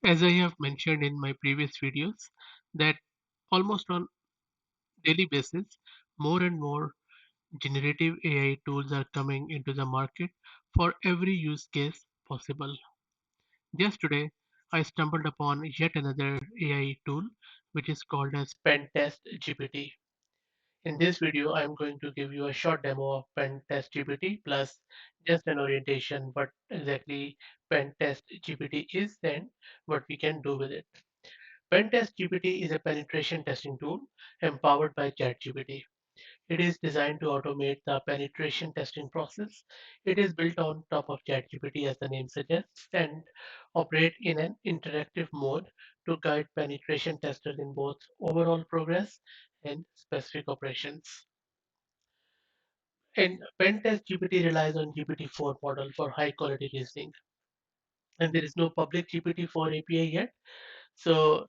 As I have mentioned in my previous videos, that almost on daily basis, more and more generative AI tools are coming into the market for every use case possible. Just today, I stumbled upon yet another AI tool which is called as PenTestGPT. In this video, I'm going to give you a short demo of PenTestGPT plus just an orientation what exactly PenTestGPT is and what we can do with it. PenTestGPT is a penetration testing tool empowered by ChatGPT. It is designed to automate the penetration testing process. It is built on top of ChatGPT, as the name suggests, and operate in an interactive mode to guide penetration testers in both overall progress and specific operations. And PenTest GPT relies on GPT-4 model for high quality reasoning, and there is no public GPT-4 API yet. So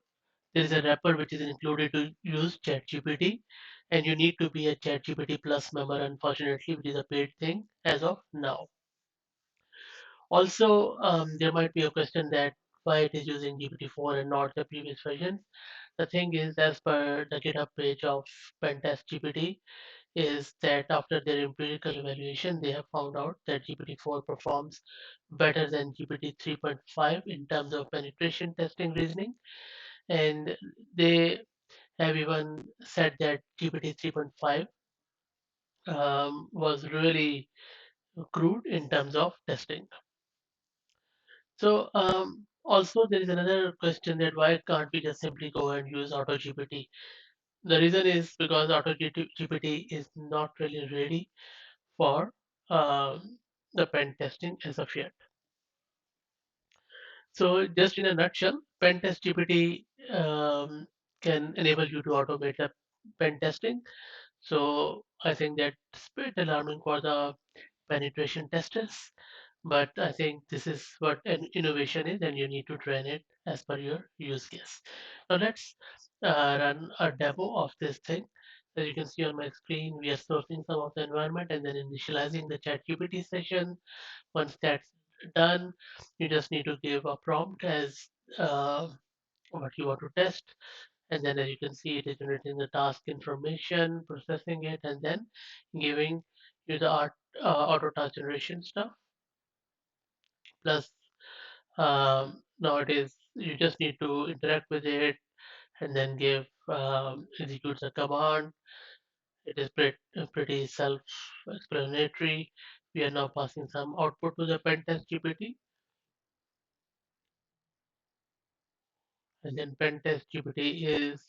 there is a wrapper which is included to use ChatGPT, and you need to be a ChatGPT Plus member, unfortunately, which is a paid thing as of now. Also, there might be a question that why it is using GPT-4 and not the previous versions. The thing is, as per the GitHub page of Pentest GPT, is that after their empirical evaluation, they have found out that GPT-4 performs better than GPT 3.5 in terms of penetration testing reasoning, and they have even said that GPT 3.5 was really crude in terms of testing. So also there is another question that why can't we just simply go and use AutoGPT? The reason is because AutoGPT is not really ready for the pen testing as of yet. So just in a nutshell, PenTestGPT can enable you to automate the pen testing. So I think that's a bit alarming for the penetration testers, but I think this is what an innovation is, and you need to train it as per your use case. Now let's run a demo of this thing. As you can see on my screen, we are sourcing some of the environment and then initializing the ChatGPT session. Once that's done, you just need to give a prompt as uh, what you want to test, and then as you can see, it is generating the task information, processing it, and then giving you the auto task generation stuff. Plus, now it is you just need to interact with it and then give executes a command. It is pretty self-explanatory. We are now passing some output to the pentest GPT, and then pentest GPT is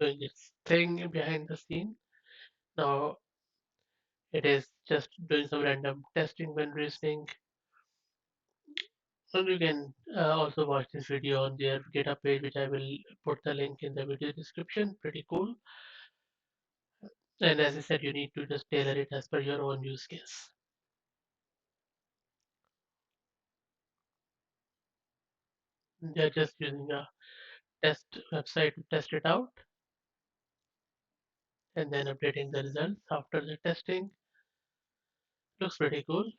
doing its thing behind the scene. Now it is just doing some random testing when reasoning. And you can also watch this video on their GitHub page, which I will put the link in the video description. Pretty cool. And as I said, you need to just tailor it as per your own use case. They're just using a test website to test it out and then updating the results after the testing. Looks pretty cool.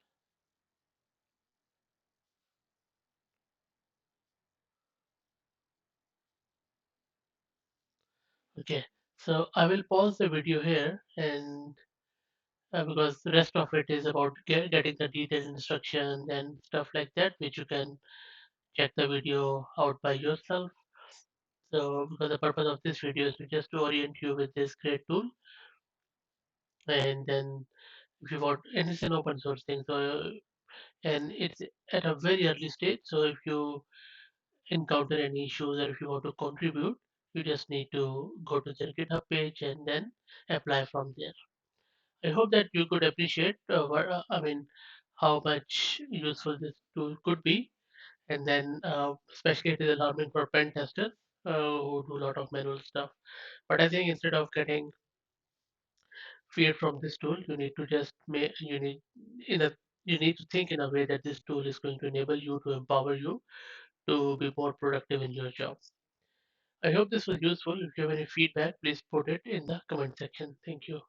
Okay, so I will pause the video here and because the rest of it is about getting the detailed instructions and stuff like that, which you can check the video out by yourself. So because the purpose of this video is to just to orient you with this great tool, and then if you want, and it's an open source thing, so and it's at a very early stage. So if you encounter any issues or if you want to contribute, you just need to go to their GitHub page and then apply from there. I hope that you could appreciate I mean how much useful this tool could be, and then especially it is alarming for pen testers who do a lot of manual stuff. But I think instead of getting fear from this tool, you need to just make in a you need to think in a way that this tool is going to enable you to empower you to be more productive in your job. I hope this was useful. If you have any feedback, please put it in the comment section. Thank you.